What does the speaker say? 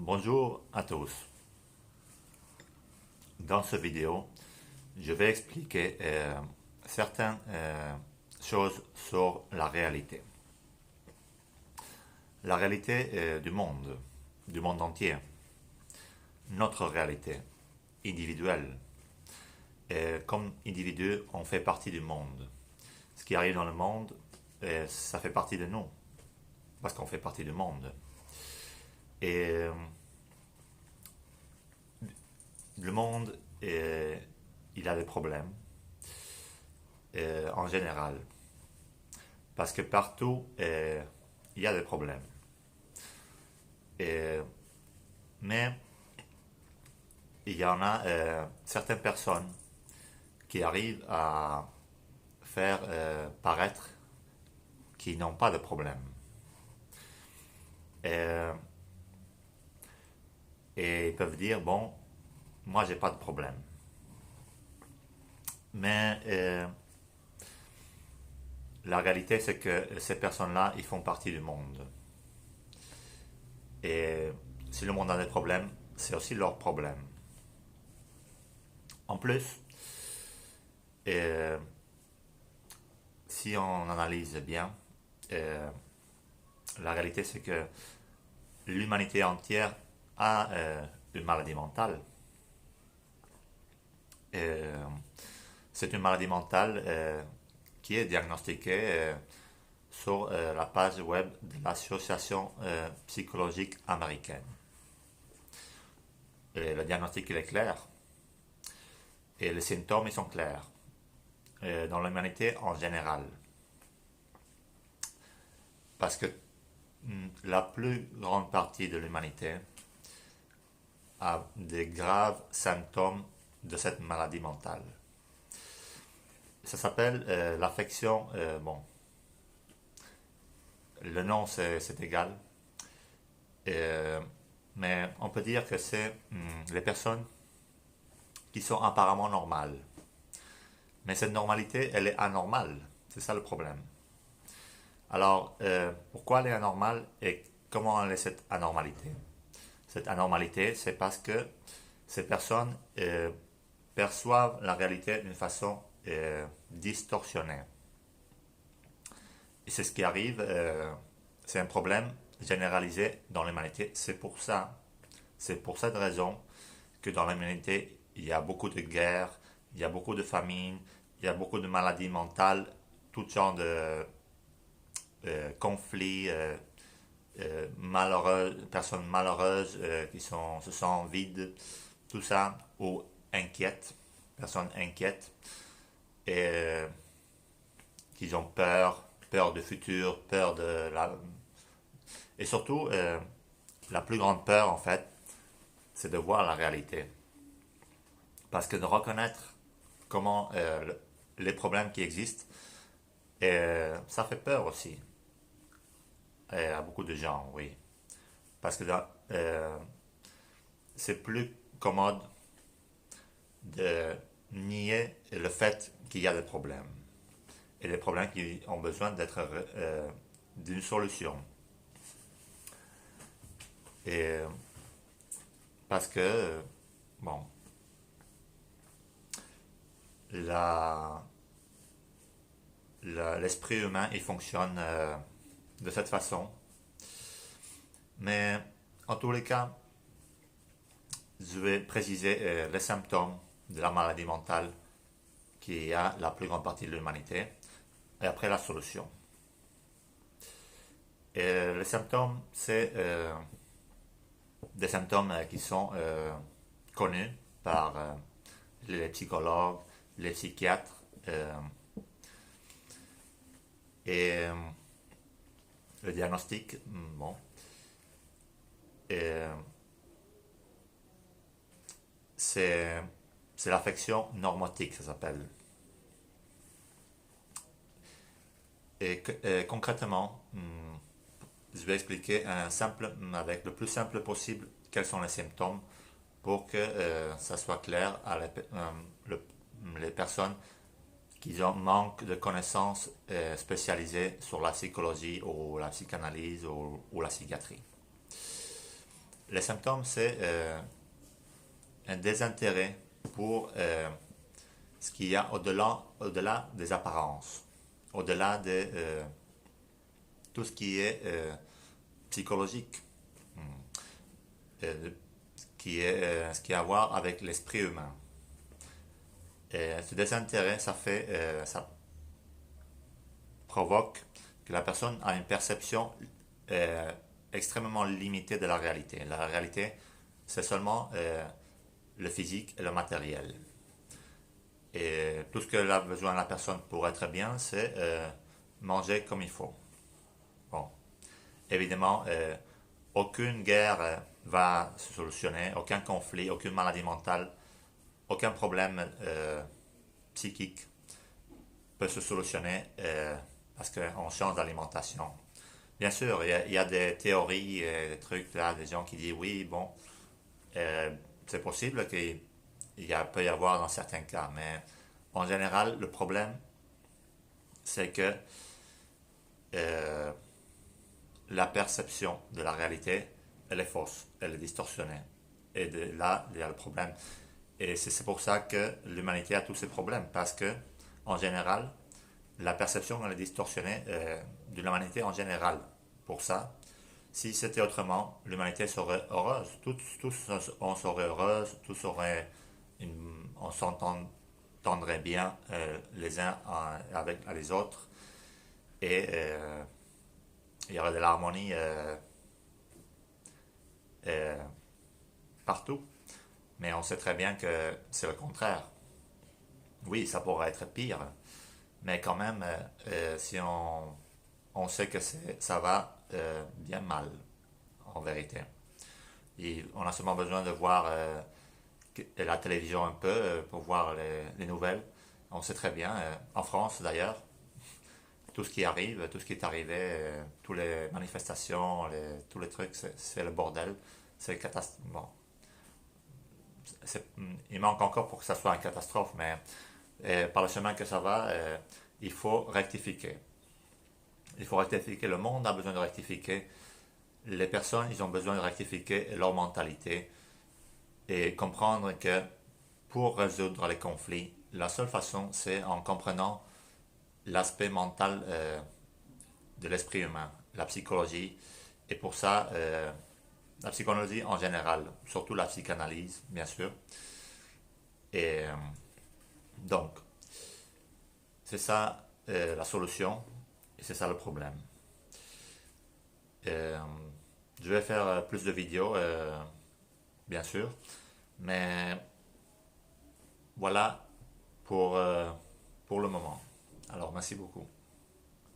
Bonjour à tous. Dans cette vidéo, je vais expliquer certaines choses sur la réalité. La réalité du monde entier, notre réalité individuelle. Comme individu, on fait partie du monde. Ce qui arrive dans le monde, ça fait partie de nous, parce qu'on fait partie du monde. Et le monde, il a des problèmes en général. Parce que partout, il y a des problèmes. Mais il y en a certaines personnes qui arrivent à faire paraître qu'ils n'ont pas de problème. Et ils peuvent dire, bon, moi j'ai pas de problème. Mais la réalité c'est que ces personnes-là, ils font partie du monde. Et si le monde a des problèmes, c'est aussi leur problème. En plus, si on analyse bien, la réalité c'est que l'humanité entière a une maladie mentale. C'est une maladie mentale qui est diagnostiquée sur la page web de l'Association psychologique américaine. Et le diagnostic il est clair et les symptômes ils sont clairs dans l'humanité en général. Parce que la plus grande partie de l'humanité a des graves symptômes de cette maladie mentale. Ça s'appelle l'affection, bon, le nom c'est égal, mais on peut dire que c'est les personnes qui sont apparemment normales. Mais cette normalité, elle est anormale, c'est ça le problème. Alors, pourquoi elle est anormale et comment elle est cette anormalité? Cette anormalité, c'est parce que ces personnes perçoivent la réalité d'une façon distorsionnée. Et c'est ce qui arrive, c'est un problème généralisé dans l'humanité. C'est pour cette raison que dans l'humanité, il y a beaucoup de guerres, il y a beaucoup de famines, il y a beaucoup de maladies mentales, tout genre de conflits, personnes malheureuses qui se sentent vides, tout ça, ou inquiètes, personnes inquiètes, et qui ont peur du futur, peur de la... Et surtout, la plus grande peur, en fait, c'est de voir la réalité. Parce que de reconnaître comment les problèmes qui existent, ça fait peur aussi à beaucoup de gens, oui. Parce que c'est plus commode de nier le fait qu'il y a des problèmes. Et des problèmes qui ont besoin d'une solution. Et parce que, bon, l'esprit humain, il fonctionne de cette façon. Mais en tous les cas, je vais préciser les symptômes de la maladie mentale qui a la plus grande partie de l'humanité et après la solution. Et les symptômes, c'est des symptômes qui sont connus par les psychologues, les psychiatres et le diagnostic, bon, c'est l'affection normotique, ça s'appelle. Et concrètement, je vais expliquer avec le plus simple possible quels sont les symptômes pour que ça soit clair à les personnes qui manquent de connaissances spécialisées sur la psychologie ou la psychanalyse ou la psychiatrie. Les symptômes, c'est un désintérêt pour ce qu'il y a au-delà des apparences, au-delà de tout ce qui est psychologique, ce qui a à voir avec l'esprit humain. Et ce désintérêt, ça provoque que la personne a une perception extrêmement limitée de la réalité. La réalité, c'est seulement le physique et le matériel. Et tout ce que a besoin la personne pour être bien, c'est manger comme il faut. Bon, évidemment, aucune guerre va se solutionner, aucun conflit, aucune maladie mentale, aucun problème psychique peut se solutionner parce qu'on change d'alimentation. Bien sûr, il y a des théories, des trucs là, des gens qui disent oui, bon, c'est possible qu'il peut y avoir dans certains cas, mais en général, le problème, c'est que la perception de la réalité, elle est fausse, elle est distorsionnée. Et là, il y a le problème. Et c'est pour ça que l'humanité a tous ces problèmes, parce que, en général, la perception elle est distorsionnée de l'humanité en général. Pour ça, si c'était autrement, l'humanité serait heureuse. Tous on serait heureuse, on s'entendrait bien les uns avec les autres, et il y aurait de l'harmonie partout. Mais on sait très bien que c'est le contraire. Oui, ça pourrait être pire, mais quand même, si on sait que ça va bien mal, en vérité. Et on a seulement besoin de voir la télévision un peu pour voir les nouvelles. On sait très bien, en France d'ailleurs, tout ce qui arrive, tout ce qui est arrivé, toutes les manifestations, tous les trucs, c'est le bordel. C'est catastrophe. Bon, il manque encore pour que ça soit une catastrophe, mais par le chemin que ça va, il faut rectifier. Il faut rectifier, le monde a besoin de rectifier, les personnes, ils ont besoin de rectifier leur mentalité et comprendre que pour résoudre les conflits, la seule façon, c'est en comprenant l'aspect mental de l'esprit humain, la psychologie, et pour ça, la psychologie en général, surtout la psychanalyse, bien sûr. Et donc, c'est ça la solution, et c'est ça le problème. Euh, je vais faire plus de vidéos, bien sûr, mais voilà pour, pour le moment. Alors, merci beaucoup.